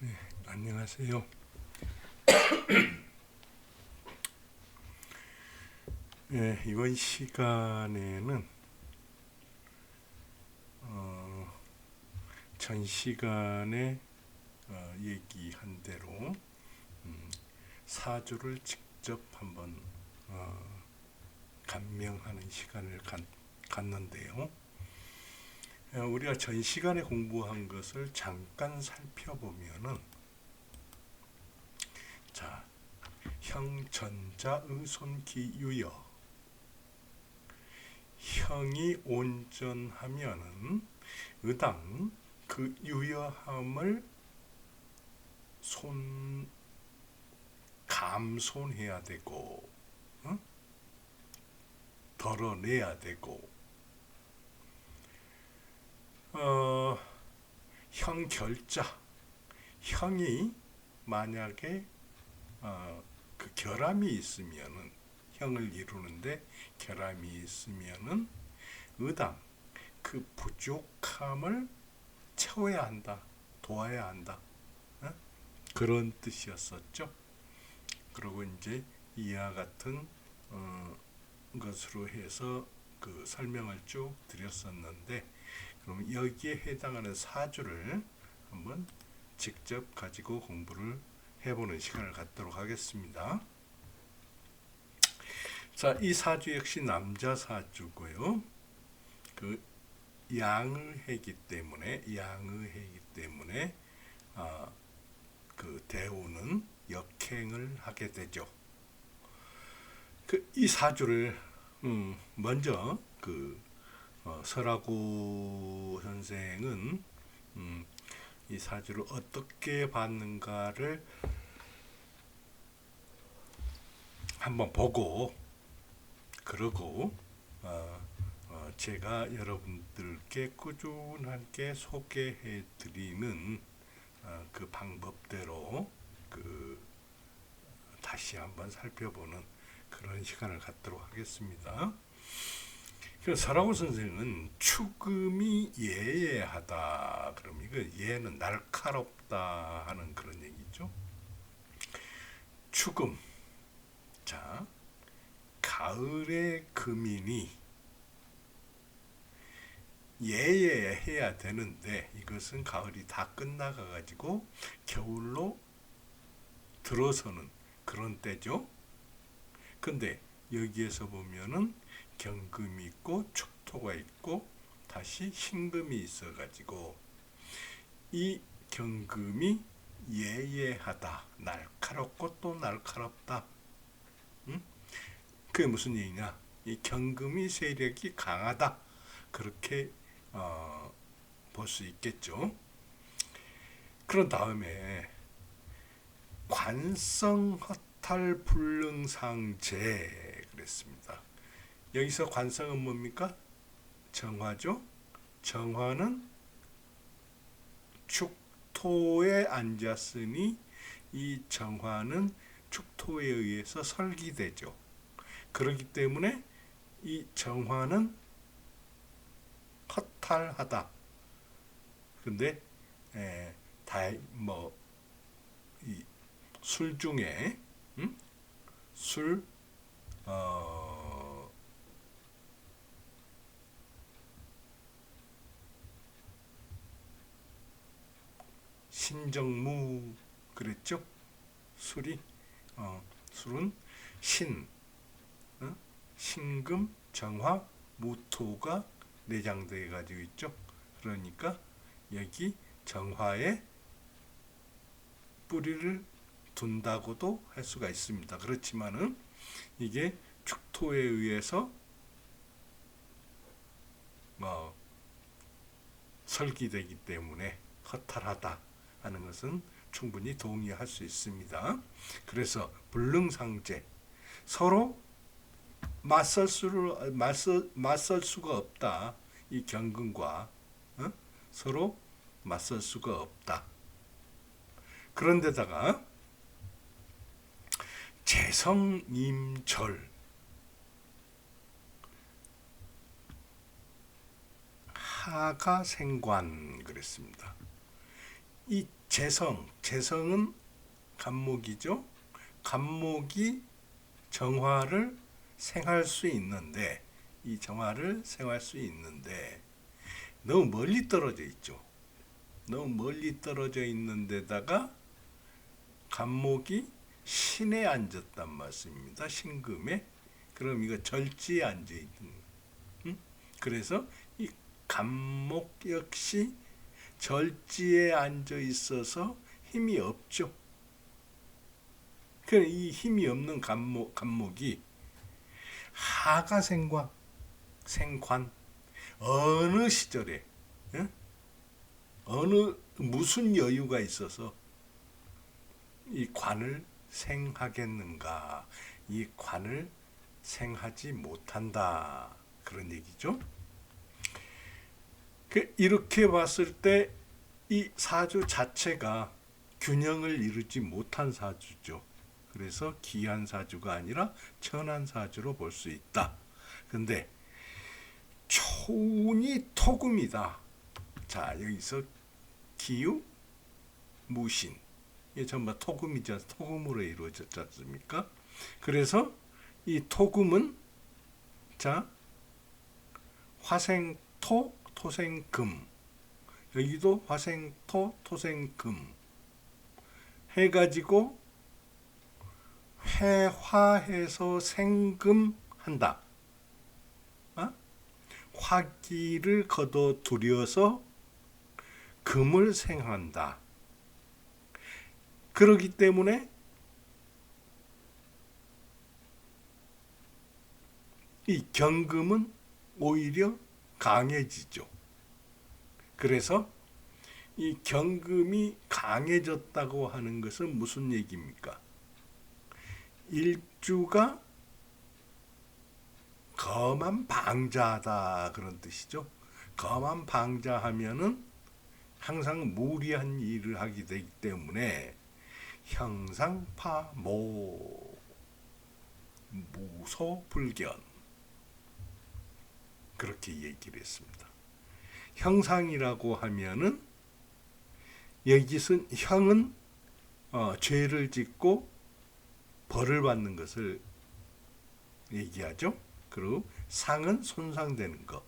네, 안녕하세요. 네, 이번 시간에는 전 시간에 얘기한 대로 사주를 직접 한번 감명하는 시간을 갖는데요. 우리가 전 시간에 공부한 것을 잠깐 살펴보면은, 자, 형전자 의손기유여, 형이 온전하면은 의당 그 유여함을 감손해야 되고, 어? 덜어내야 되고, 형결자, 형이 만약에 그 결함이 있으면은, 형을 이루는데 결함이 있으면은 의당 그 부족함을 채워야 한다, 도와야 한다, 어? 그런 뜻이었었죠. 그리고 이제 이와 같은 것으로 해서 그 설명을 쭉 드렸었는데, 그럼 여기에 해당하는 사주를 한번 직접 가지고 공부를 해보는 시간을 갖도록 하겠습니다. 자, 이 사주 역시 남자 사주고요. 그 양의해이기 때문에 그 대우는 역행을 하게 되죠. 이 사주를 먼저 설하구 선생은 이 사주를 어떻게 봤는가를 한번 보고, 그러고 제가 여러분들께 꾸준하게 소개해 드리는 그 방법대로 다시 한번 살펴보는 그런 시간을 갖도록 하겠습니다. 설하구 선생은 축음이 예예하다. 그럼 이거 예는 날카롭다 하는 그런 얘기죠. 축음. 자, 가을의 금인이 예예해야 되는데 이것은 가을이 다 끝나가 가지고 겨울로 들어서는 그런 때죠. 근데 여기에서 보면은 경금이 있고 축토가 있고 다시 신금이 있어 가지고 이 경금이 예예하다, 날카롭고 또 날카롭다. 그게 무슨 얘기냐? 이 경금이 세력이 강하다, 그렇게 볼 수 있겠죠. 그런 다음에 관성허탈 불능상제 그랬습니다. 여기서 관성은 뭡니까? 정화죠. 정화는 축토에 앉았으니 이 정화는 축토에 의해서 설기되죠. 그렇기 때문에 이 정화는 허탈하다. 근데 술 중에 술 신정무 그랬죠. 술이 술은 신금, 정화, 무토가 내장되어 가지고 있죠. 그러니까 여기 정화에 뿌리를 둔다고도 할 수가 있습니다. 그렇지만은 이게 축토에 의해서 설기되기 때문에 허탈하다 하는 것은 충분히 동의할 수 있습니다. 그래서 불능상제, 서로 맞설 수가 없다. 이 경금과 서로 맞설 수가 없다. 그런데다가 재성임절, 하가생관 그랬습니다. 이 재성은 간목이죠. 간목이 정화를 생할 수 있는데, 이 정화를 생할 수 있는데 너무 멀리 떨어져 있죠. 너무 멀리 떨어져 있는 데다가 간목이 신에 앉았단 말씀입니다. 신금에. 그럼 이거 절지에 앉아 있는. 그래서 이 간목 역시 절지에 앉아 있어서 힘이 없죠. 그럼 이 힘이 없는 간목이 하가생관, 생관, 어느 시절에, 무슨 여유가 있어서 이 관을 생하겠는가? 이 관을 생하지 못한다. 그런 얘기죠. 이렇게 봤을 때 이 사주 자체가 균형을 이루지 못한 사주죠. 그래서 기한 사주가 아니라 천한 사주로 볼 수 있다. 근데 초운이 토금이다. 자, 여기서 기유, 무신. 이게 전부 토금이죠. 토금으로 이루어졌지 않습니까? 그래서 이 토금은 자, 화생토, 토생금. 여기도 화생토, 토생금 해가지고 회화해서 생금한다. 화기를 거둬들여서 금을 생한다. 그렇기 때문에 이 경금은 오히려 강해지죠. 그래서 이 경금이 강해졌다고 하는 것은 무슨 얘기입니까? 일주가 거만 방자하다 그런 뜻이죠. 거만 방자하면은 항상 무리한 일을 하게 되기 때문에 형상파모 무소불견 그렇게 얘기를 했습니다. 형상이라고 하면은 여기서 형은 죄를 짓고 벌을 받는 것을 얘기하죠. 그리고 상은 손상되는 것.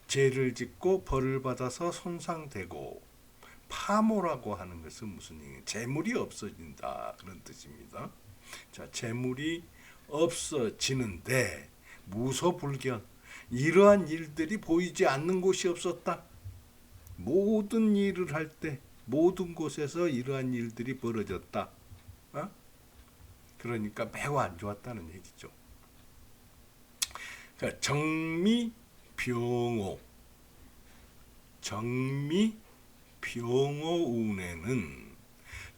죄를 짓고 벌을 받아서 손상되고 파모라고 하는 것은 무슨 얘기예요? 재물이 없어진다 그런 뜻입니다. 자, 재물이 없어지는데 무소불견 이러한 일들이 보이지 않는 곳이 없었다. 모든 일을 할 때 모든 곳에서 이러한 일들이 벌어졌다. 그러니까 매우 안 좋았다는 얘기죠. 그러니까 정미병오운에는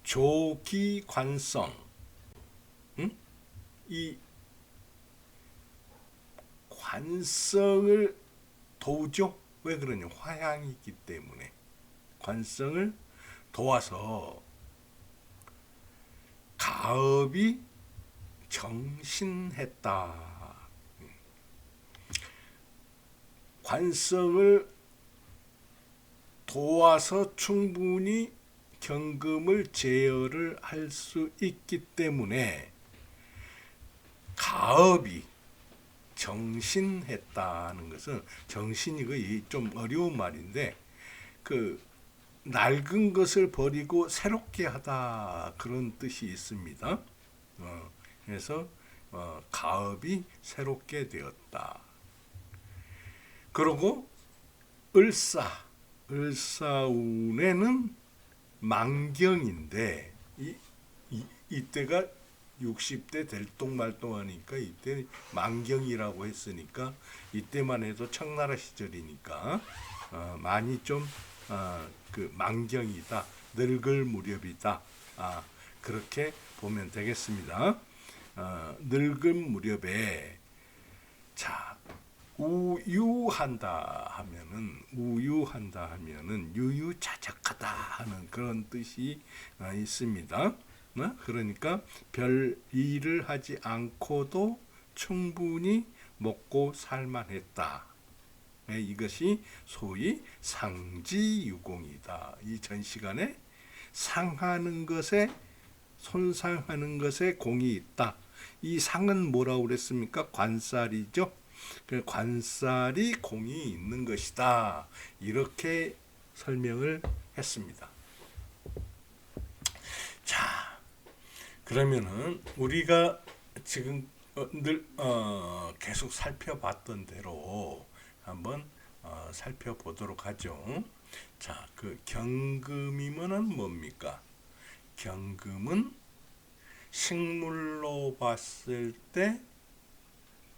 조기관성, 이 관성을 도우죠. 왜 그러냐? 화양이 있기 때문에 관성을 도와서 가업이 정신했다. 관성을 도와서 충분히 경금을 제어를 할 수 있기 때문에 가업이 정신했다는 것은 정신이 좀 어려운 말인데 그 낡은 것을 버리고 새롭게 하다 그런 뜻이 있습니다. 그래서 가업이 새롭게 되었다. 그리고 을사운에는 만경인데 이때가 60대 될똥말똥하니까 이때 만경이라고 했으니까 이때만 해도 청나라 시절이니까 많이 좀 그 만경이다, 늙을 무렵이다, 그렇게 보면 되겠습니다. 늙은 무렵에 자 우유한다 하면은 유유자적하다 하는 그런 뜻이 있습니다. 그러니까 별 일을 하지 않고도 충분히 먹고 살만했다. 이것이 소위 상지유공이다. 이 전 시간에 상하는 것에 손상하는 것에 공이 있다. 이 상은 뭐라고 그랬습니까? 관살이죠. 관살이 공이 있는 것이다. 이렇게 설명을 했습니다. 자, 그러면은 우리가 지금 늘 계속 살펴봤던 대로 한번 살펴보도록 하죠. 자, 그 경금이면은 뭡니까? 경금은 식물로 봤을 때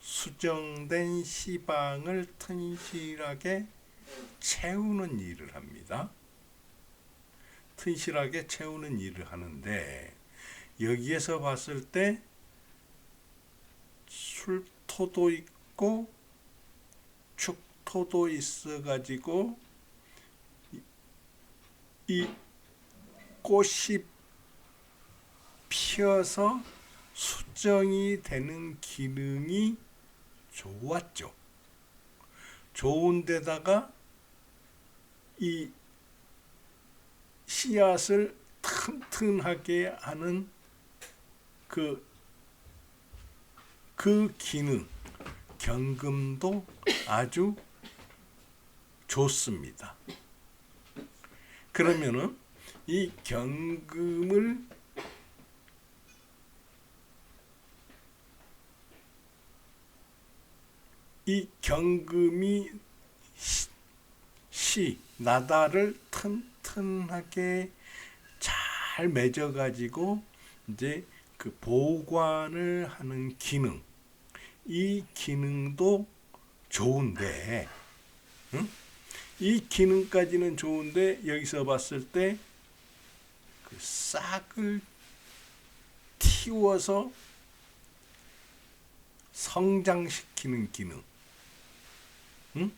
수정된 시방을 튼실하게 채우는 일을 합니다. 튼실하게 채우는 일을 하는데, 여기에서 봤을 때 술토도 있고 축토도 있어 가지고 이 꽃이 피어서 수정이 되는 기능이 좋았죠. 좋은데다가 이 씨앗을 튼튼하게 하는 그 기능, 경금도 아주 좋습니다. 그러면은 이 경금을 이 경금이 나다를 튼튼하게 잘 맺어가지고 이제 그 보관을 하는 기능, 이 기능도 좋은데, 응? 이 기능까지는 좋은데 여기서 봤을 때 그 싹을 틔워서 성장시키는 기능, 응?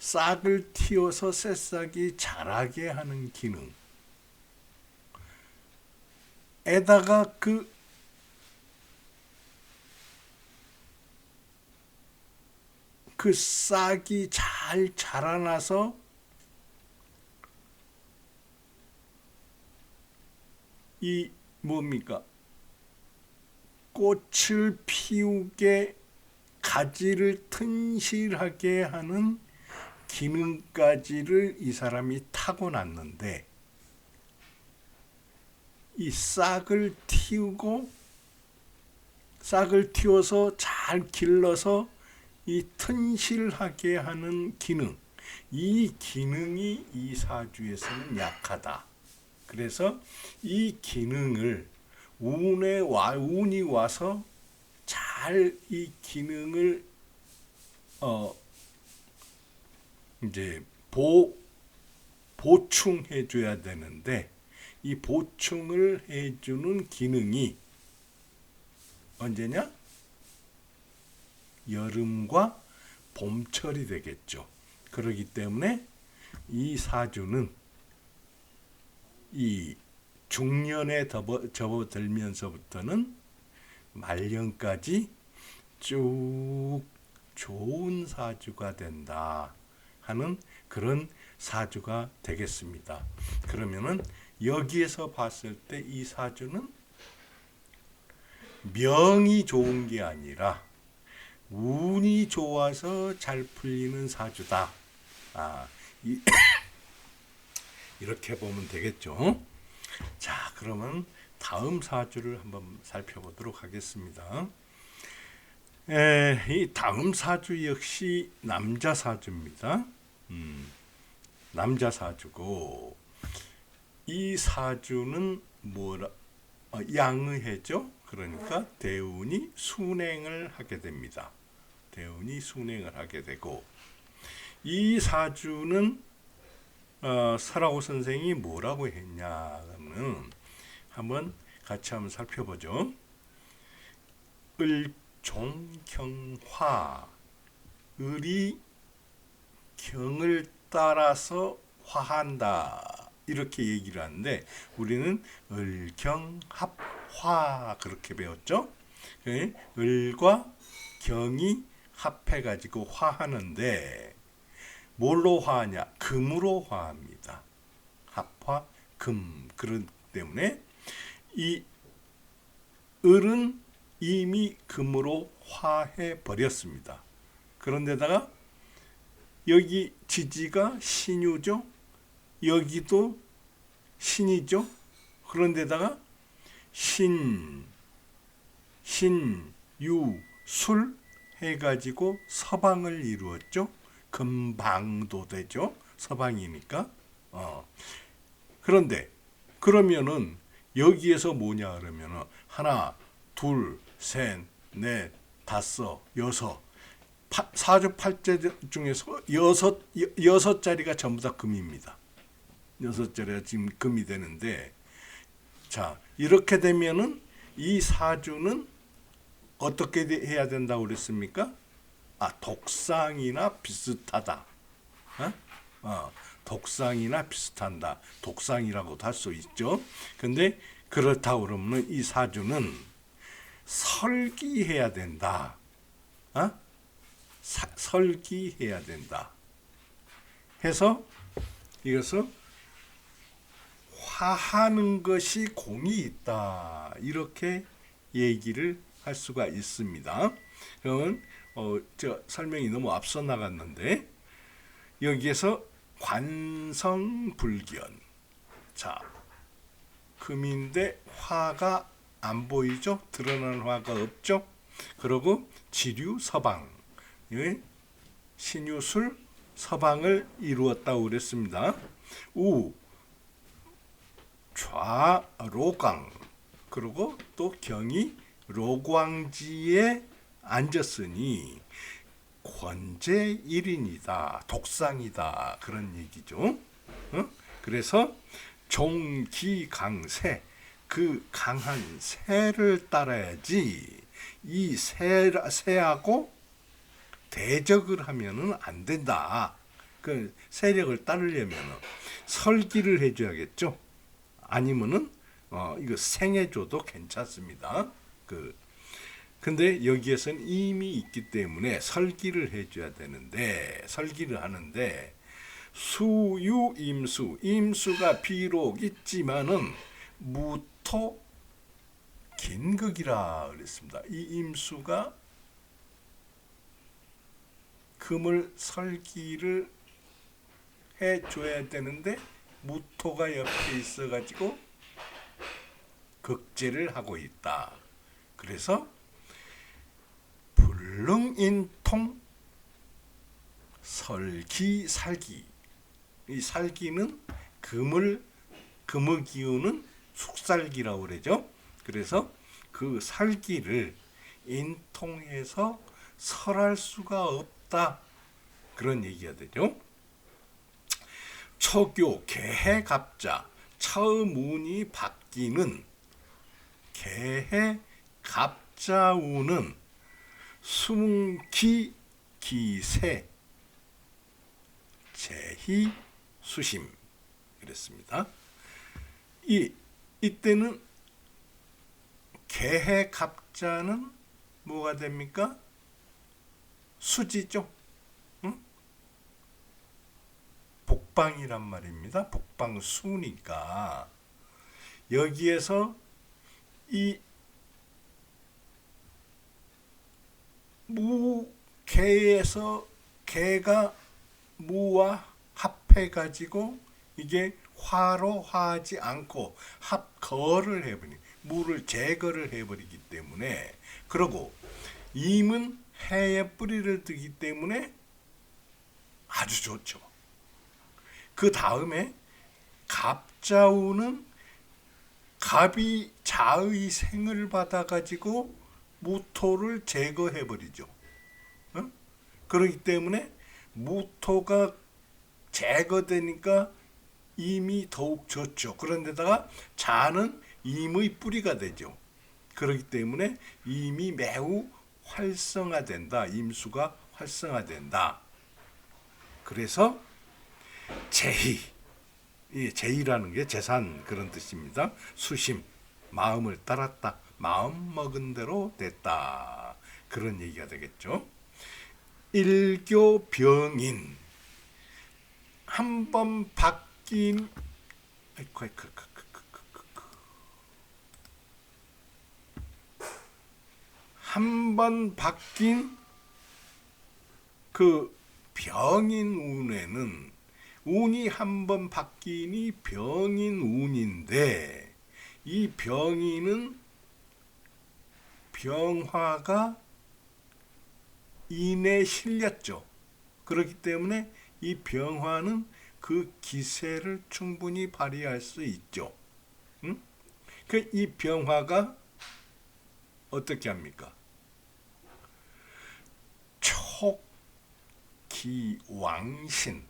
싹을 틔워서 새싹이 자라게 하는 기능, 에다가 그 싹이 잘 자라나서 이 뭡니까? 꽃을 피우게 가지를 튼실하게 하는 기능까지를 이 사람이 타고났는데, 이 싹을 틔워서 잘 길러서 이 튼실하게 하는 기능, 이 기능이 이 사주에서는 약하다. 그래서 이 기능을 운이 와서 잘 이 기능을 이제 보충해 줘야 되는데, 이 보충을 해주는 기능이 언제냐? 여름과 봄철이 되겠죠. 그렇기 때문에 이 사주는 이 중년에 접어들면서부터는 말년까지 쭉 좋은 사주가 된다 하는 그런 사주가 되겠습니다. 그러면은 여기에서 봤을 때 이 사주는 명이 좋은 게 아니라 운이 좋아서 잘 풀리는 사주다. 이렇게 보면 되겠죠. 자, 그러면 다음 사주를 한번 살펴보도록 하겠습니다. 이 다음 사주 역시 남자 사주입니다. 남자 사주고, 이 사주는 양의해죠. 그러니까 대운이 순행을 하게 됩니다. 대운이 순행을 하게 되고, 이 사주는 설하고 선생이 뭐라고 했냐면, 한번 같이 한번 살펴보죠. 을종경화, 을이 경을 따라서 화한다, 이렇게 얘기를 하는데 우리는 을경합화 그렇게 배웠죠. 을과 경이 합해가지고 화하는데 뭘로 화하냐? 금으로 화합니다. 합화 금. 그렇기 때문에 이 을은 이미 금으로 화해 버렸습니다. 그런데다가 여기 지지가 신유죠. 여기도 신이죠. 그런데다가 유, 술 해가지고 서방을 이루었죠. 금방도 되죠. 서방이니까. 그런데 그러면은 여기에서 뭐냐 그러면은 하나, 둘, 셋, 넷, 다섯, 여섯 사주팔자 중에서 여섯 자리가 전부 다 금입니다. 여섯 자리가 지금 금이 되는데, 자 이렇게 되면은 이 사주는 어떻게 해야 된다고 그랬습니까? 독상이나 비슷하다. 독상이나 비슷한다. 독상이라고도 할 수 있죠. 근데 그렇다 그러면 이 사주는 설기해야 된다. 설기해야 된다. 해서 이것은 화하는 것이 공이 있다. 이렇게 얘기를 할 수가 있습니다. 그러면 저 설명이 너무 앞서 나갔는데 여기에서 관성불견. 자, 금인데 화가 안 보이죠? 드러나는 화가 없죠? 그리고 지류 서방, 신유술 서방을 이루었다고 그랬습니다. 우 좌로광, 그리고 또 경이 로광지에 앉았으니 권제일인이다, 독상이다, 그런 얘기죠. 그래서 종기강세, 그 강한 새를 따라야지 이 새하고 대적을 하면은 안 된다. 그 세력을 따르려면 설기를 해줘야겠죠. 아니면은 이거 생해줘도 괜찮습니다. 근데 여기에서는 이미 있기 때문에 설기를 해줘야 되는데, 설기를 하는데 수유 임수가 비록 있지만은 무토 긴극이라 그랬습니다. 이 임수가 금을 설기를 해줘야 되는데 무토가 옆에 있어가지고 극제를 하고 있다. 그래서 불능인통 설기살기. 이 살기는 금을 기우는 숙살기라고 그러죠. 그래서 그 살기를 인통해서 설할 수가 없다. 그런 얘기가 되죠. 초교 개해갑자 처음 운이 바뀌는 개해갑자운은 수문기 기세 제희 수심 그랬습니다. 이때는 개해갑자는 뭐가 됩니까? 수지죠. 복방이란 말입니다. 복방수니까 여기에서 이 무개에서 개가 무와 합해가지고 이게 화로 화하지 않고 합거를 해버리, 무를 제거를 해버리기 때문에, 그리고 임은 해의 뿌리를 두기 때문에 아주 좋죠. 그 다음에 갑자우는 갑이 자의 생을 받아가지고 무토를 제거해버리죠. 그렇기 때문에 무토가 제거되니까 임이 더욱 좋죠. 그런데다가 자는 임의 뿌리가 되죠. 그렇기 때문에 임이 매우 활성화된다. 임수가 활성화된다. 그래서 제희, 이 제희라는 게 재산 그런 뜻입니다. 수심, 마음을 따랐다. 마음 먹은 대로 됐다. 그런 얘기가 되겠죠. 일교 병인 한 번 바뀐 한 번 바뀐 그 병인 운에는 운이 한 번 바뀌니 병인 운인데 이 병인은 병화가 인에 실렸죠. 그렇기 때문에 이 병화는 그 기세를 충분히 발휘할 수 있죠. 응? 이 병화가 어떻게 합니까? 촉기왕신,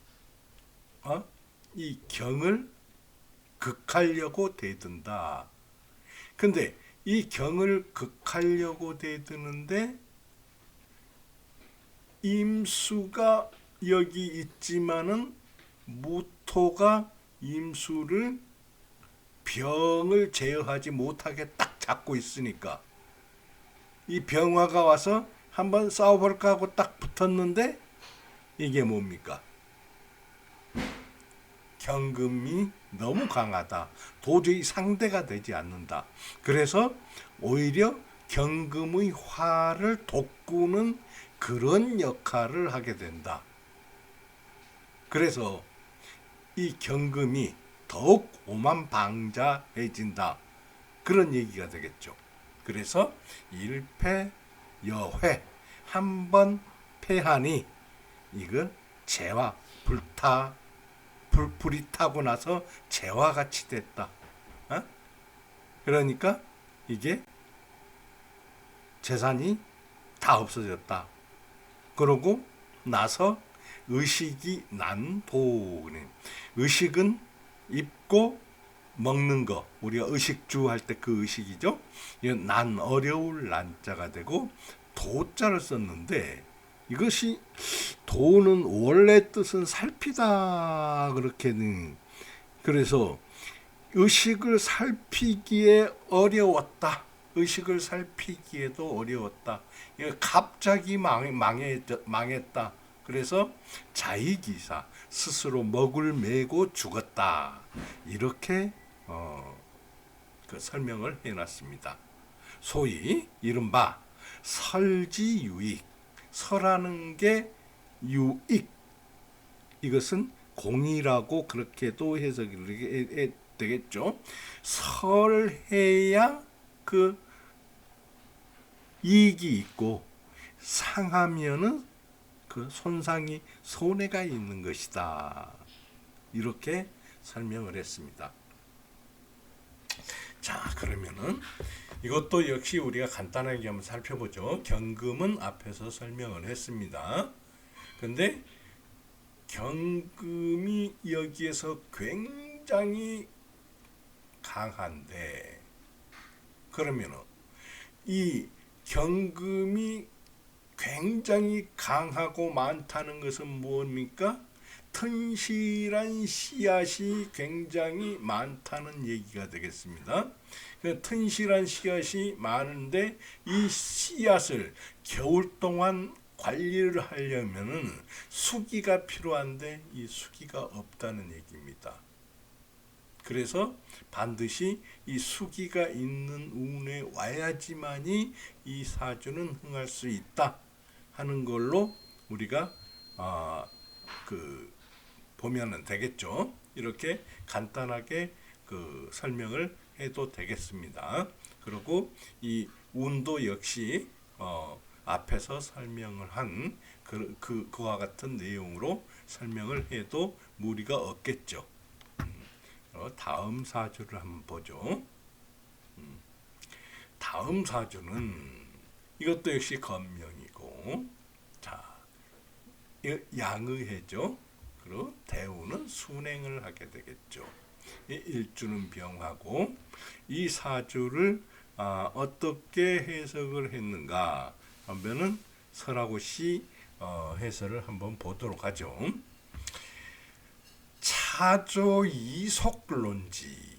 이 경을 극하려고 대든다. 근데 이 경을 극하려고 대드는데 임수가 여기 있지만은 무토가 임수를 병을 제어하지 못하게 딱 잡고 있으니까 이 병화가 와서 한번 싸워볼까 하고 딱 붙었는데 이게 뭡니까? 경금이 너무 강하다. 도저히 상대가 되지 않는다. 그래서 오히려 경금의 화를 돋구는 그런 역할을 하게 된다. 그래서 이 경금이 더욱 오만방자해진다. 그런 얘기가 되겠죠. 그래서 일패여회 한 번 패하니 이거 재화 불이 타고 나서 재화같이 됐다. 그러니까 이게 재산이 다 없어졌다. 그러고 나서 의식이 난도. 의식은 입고 먹는 거, 우리가 의식주 할 때 그 의식이죠. 난 어려울 난자가 되고 도자를 썼는데 이것이 도는 원래 뜻은 살피다 그렇게는. 그래서 의식을 살피기에 어려웠다. 의식을 살피기에도 어려웠다. 갑자기 망했다. 그래서 자의기사, 스스로 먹을 메고 죽었다. 이렇게 그 설명을 해놨습니다. 소위 이른바 설지유익, 설하는 게 유익, 이것은 공이라고 그렇게도 해석이 되겠죠. 설해야 그 이익이 있고 상하면은 그 손상이 손해가 있는 것이다. 이렇게 설명을 했습니다. 자, 그러면은 이것도 역시 우리가 간단하게 한번 살펴보죠. 경금은 앞에서 설명을 했습니다. 근데 경금이 여기에서 굉장히 강한데, 그러면은 이 경금이 굉장히 강하고 많다는 것은 뭡니까? 튼실한 씨앗이 굉장히 많다는 얘기가 되겠습니다. 튼실한 씨앗이 많은데 이 씨앗을 겨울 동안 관리를 하려면은 수기가 필요한데 이 수기가 없다는 얘기입니다. 그래서 반드시 이 수기가 있는 운에 와야지만이 이 사주는 흥할 수 있다 하는 걸로 우리가 보면은 되겠죠. 이렇게 간단하게 그 설명을 해도 되겠습니다. 그리고 이 운도 역시 앞에서 설명을 한 그와 같은 내용으로 설명을 해도 무리가 없겠죠. 다음 사주를 한번 보죠. 다음 사주는 이것도 역시 건명이고, 자, 양의해죠. 그리고 대우는 순행을 하게 되겠죠. 일주는 병하고, 이 사주를 어떻게 해석을 했는가 하면은 설하고 씨 해설을 한번 보도록 하죠. 차조 이속론지.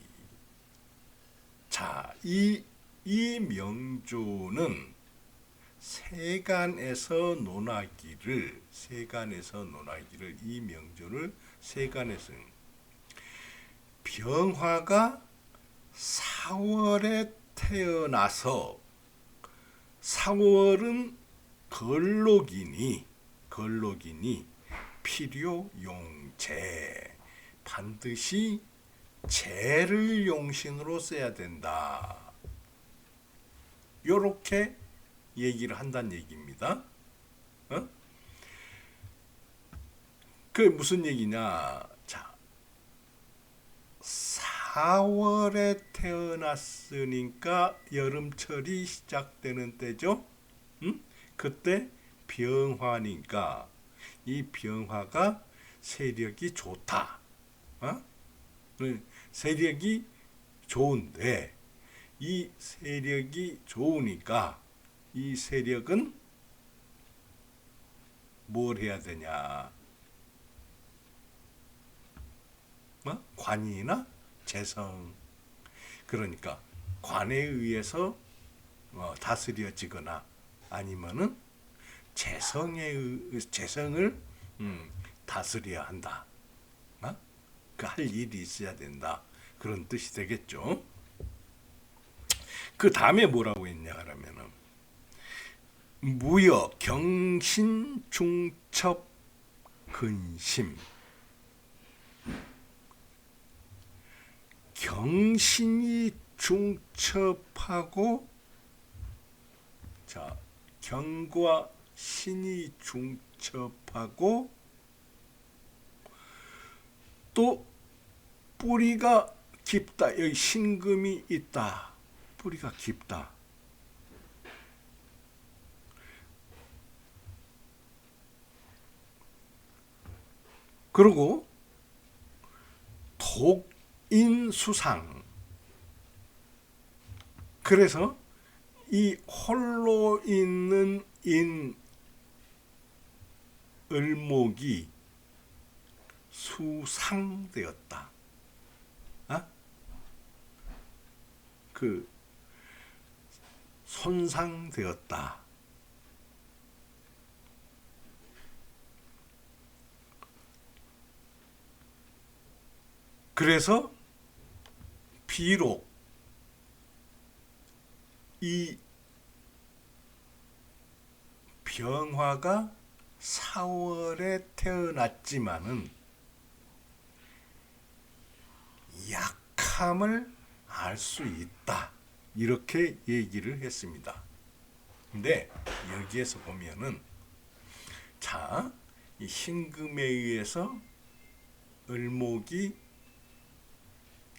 자, 이 명조는 세간에서 논하기를 이 명절을 세간에서 병화가 4월에 태어나서 4월은 걸록이니 필요 용재 반드시 재를 용신으로 써야 된다. 요렇게 얘기를 한다는 얘기입니다. 그게 무슨 얘기냐? 자, 4월에 태어났으니까 여름철이 시작되는 때죠. 그때 병화니까 이 병화가 세력이 좋다. 세력이 좋은데 이 세력이 좋으니까 이 세력은 뭘 해야 되냐? 관이나 재성. 그러니까 관에 의해서 다스려지거나 아니면은 재성을 다스려야 한다. 그 할 일이 있어야 된다. 그런 뜻이 되겠죠. 그 다음에 뭐라고 했냐 그러면은 무여 경신 중첩 근심. 경신이 중첩하고 자 경과 신이 중첩하고 또 뿌리가 깊다. 여기 신금이 있다. 뿌리가 깊다. 그리고 독인수상. 그래서 이 홀로 있는 을목이 수상되었다. 그 손상되었다. 그래서 비록 이 병화가 4월에 태어났지만은 약함을 알 수 있다. 이렇게 얘기를 했습니다. 근데 여기에서 보면은 자, 이 신금에 의해서 을목이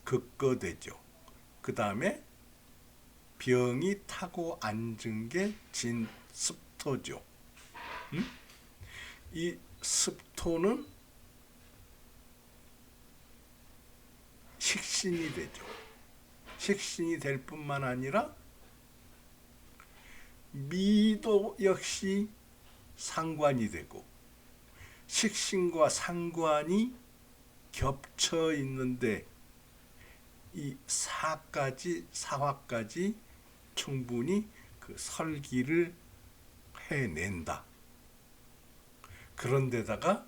극거되죠. 그 다음에 병이 타고 앉은 게 진습토죠. 이 습토는 식신이 되죠. 식신이 될 뿐만 아니라 미도 역시 상관이 되고 식신과 상관이 겹쳐 있는데 이 사화까지 충분히 그 설기를 해낸다. 그런데다가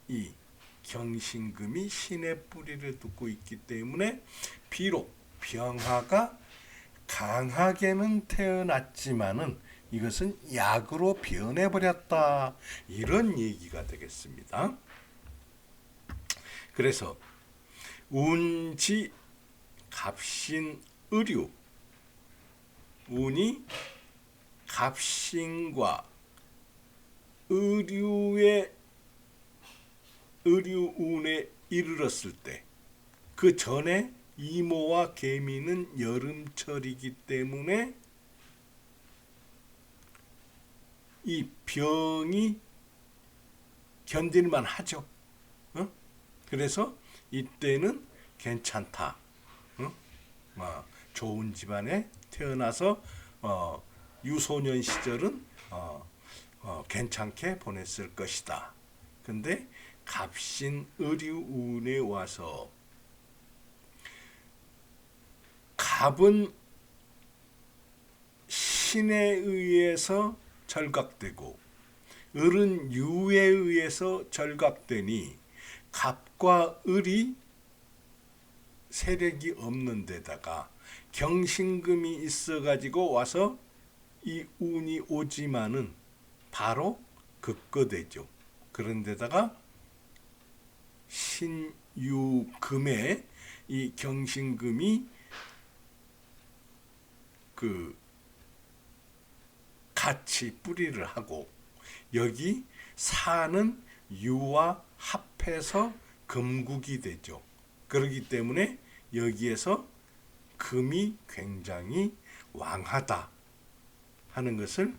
이 경신금이 신의 뿌리를 두고 있기 때문에 비록 병화가 강하게는 태어났지만은 이것은 약으로 변해버렸다. 이런 얘기가 되겠습니다. 그래서 운지 갑신 의류, 운이 갑신과 의류운에 이르렀을 때, 그 전에 이모와 개미는 여름철이기 때문에 이 병이 견딜만 하죠. 그래서 이때는 괜찮다. 좋은 집안에 태어나서 유소년 시절은 괜찮게 보냈을 것이다. 근데 갑신 의류운에 와서 갑은 신에 의해서 절각되고 을은 유에 의해서 절각되니 갑과 을이 세력이 없는 데다가 경신금이 있어가지고 와서 이 운이 오지만은 바로 극거되죠. 그런데다가 신유금에 이 경신금이 그 같이 뿌리를 하고 여기 사는 유와 합해서 금국이 되죠. 그렇기 때문에 여기에서 금이 굉장히 왕하다 하는 것을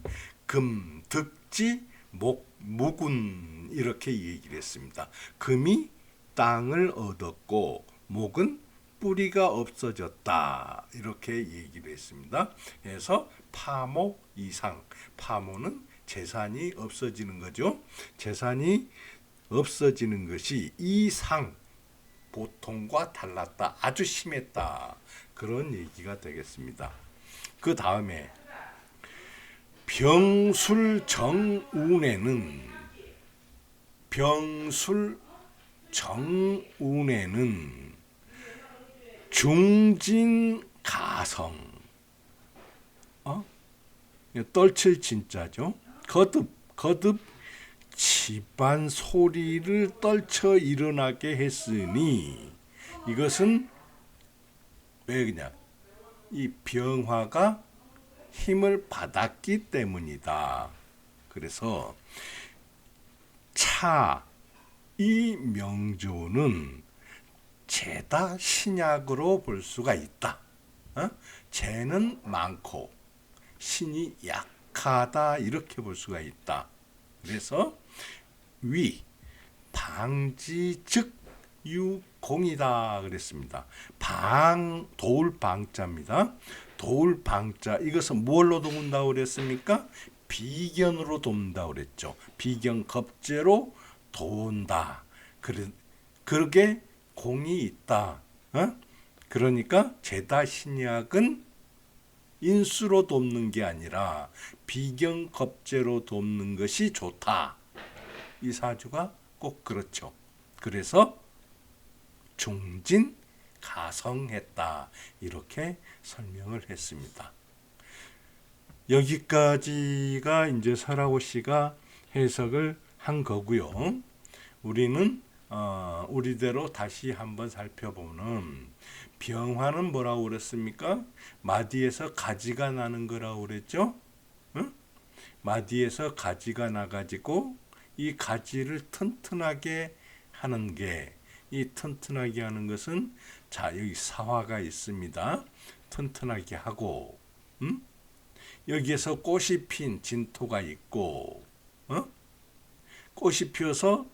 금득지 목묵은 이렇게 얘기를 했습니다. 금이 땅을 얻었고 목은 뿌리가 없어졌다 이렇게 얘기를 했습니다. 그래서 파모 이상, 파모는 재산이 없어지는 거죠. 재산이 없어지는 것이 이상 보통과 달랐다, 아주 심했다 그런 얘기가 되겠습니다. 그 다음에 병술정운에는 중진가성 떨칠 진짜죠. 거듭 집안 소리를 떨쳐 일어나게 했으니 이것은 왜 그냥 이 병화가 힘을 받았기 때문이다. 그래서 이 명조는 죄다 신약으로 볼 수가 있다. 죄는 많고 신이 약하다 이렇게 볼 수가 있다. 그래서 방지즉 유공이다 그랬습니다. 도울방자입니다. 도울방자 이것은 뭘로 돕는다고 그랬습니까? 비견으로 돕는다고 그랬죠. 비견겁제로 도운다. 그러게 공이 있다. 그러니까 죄다 신약은 인수로 돕는 게 아니라 비견겁제로 돕는 것이 좋다. 이 사주가 꼭 그렇죠. 그래서 중진가성했다. 이렇게 설명을 했습니다. 여기까지가 이제 설하고 씨가 해석을 한 거고요. 우리는 우리대로 다시 한번 살펴보면 병화는 뭐라고 그랬습니까? 마디에서 가지가 나는 거라고 그랬죠? 마디에서 가지가 나가지고 이 가지를 튼튼하게 하는 게, 이 튼튼하게 하는 것은 자 여기 사화가 있습니다. 튼튼하게 하고 여기에서 꽃이 핀 진토가 있고 꽃이 피어서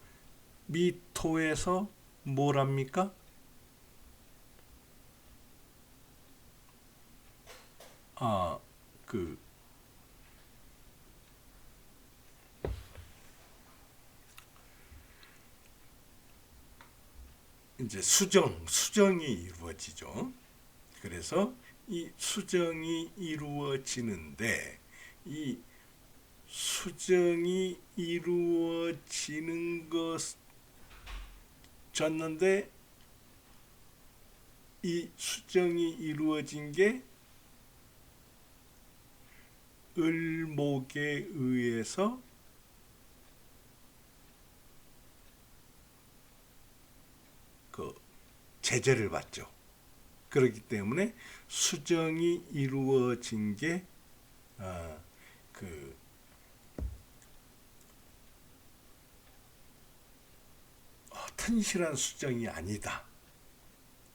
미토에서 뭐랍니까? 이제 수정이 이루어지죠. 그래서 이 수정이 이루어지는데 이 수정이 이루어지는 것졌는데 이 수정이 이루어진 게 을목에 의해서 제재를 받죠. 그렇기 때문에 수정이 이루어진 게 튼실한 수정이 아니다.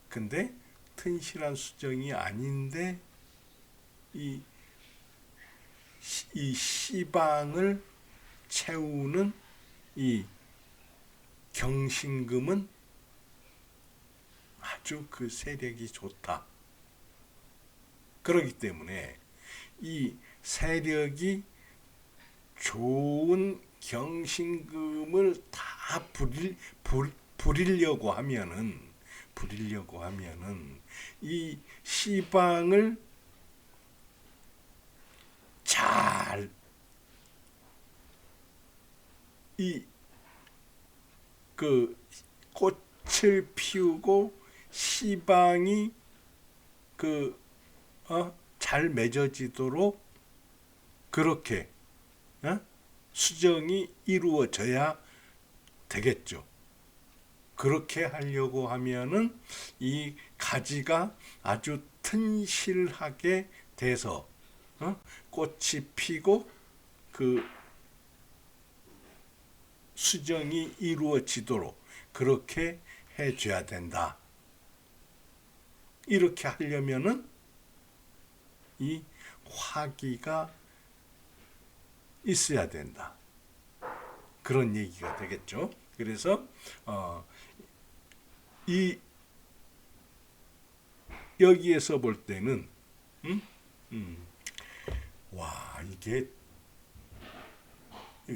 근데 튼실한 수정이 아닌데 이 시방을 채우는 이 경신금은 아주 그 세력이 좋다. 그렇기 때문에 이 세력이 좋은 경신금을 다 부리려고 하면은 이 시방을 이 그 꽃을 피우고 씨방이 잘 맺어지도록 그렇게 수정이 이루어져야 되겠죠. 그렇게 하려고 하면은 이 가지가 아주 튼실하게 돼서 꽃이 피고 그 수정이 이루어지도록 그렇게 해줘야 된다. 이렇게 하려면은 이 화기가 있어야 된다. 그런 얘기가 되겠죠. 그래서 이 여기에서 볼 때는 와 이게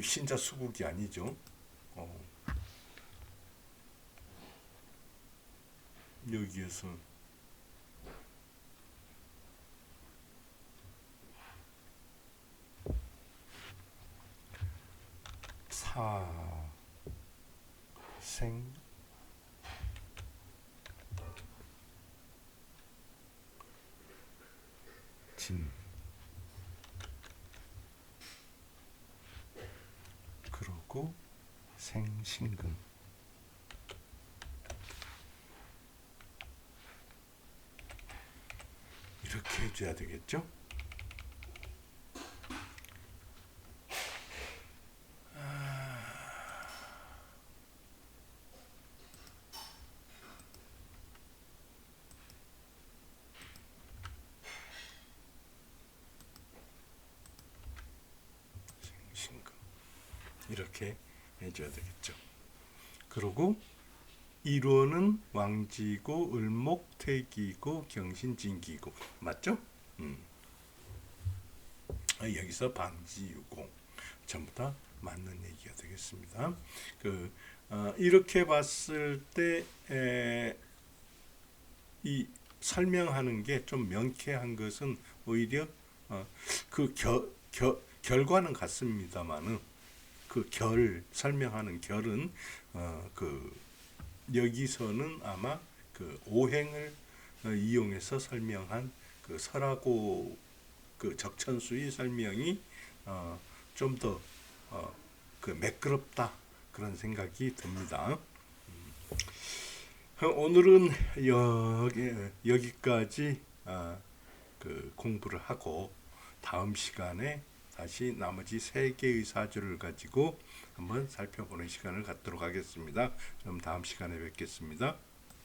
신자수국이 아니죠. 여기에서 사생 진 그러고 생신금 이렇게 해줘야 되겠죠. 생신금 이렇게 해줘야 되겠죠. 그리고 일원은 왕지고 을목택이고 경신진기고 맞죠? 여기서 방지유공 전부 다 맞는 얘기가 되겠습니다. 이렇게 봤을 때 이 설명하는 게 좀 명쾌한 것은 오히려 결과는 같습니다만은 그 설명하는 결은 여기서는 아마 그 오행을 이용해서 설명한 그 설하고 그 적천수의 설명이 좀 더 매끄럽다 그런 생각이 듭니다. 오늘은 여기까지 공부를 하고 다음 시간에 다시 나머지 3개의 사주를 가지고 한번 살펴보는 시간을 갖도록 하겠습니다. 그럼 다음 시간에 뵙겠습니다.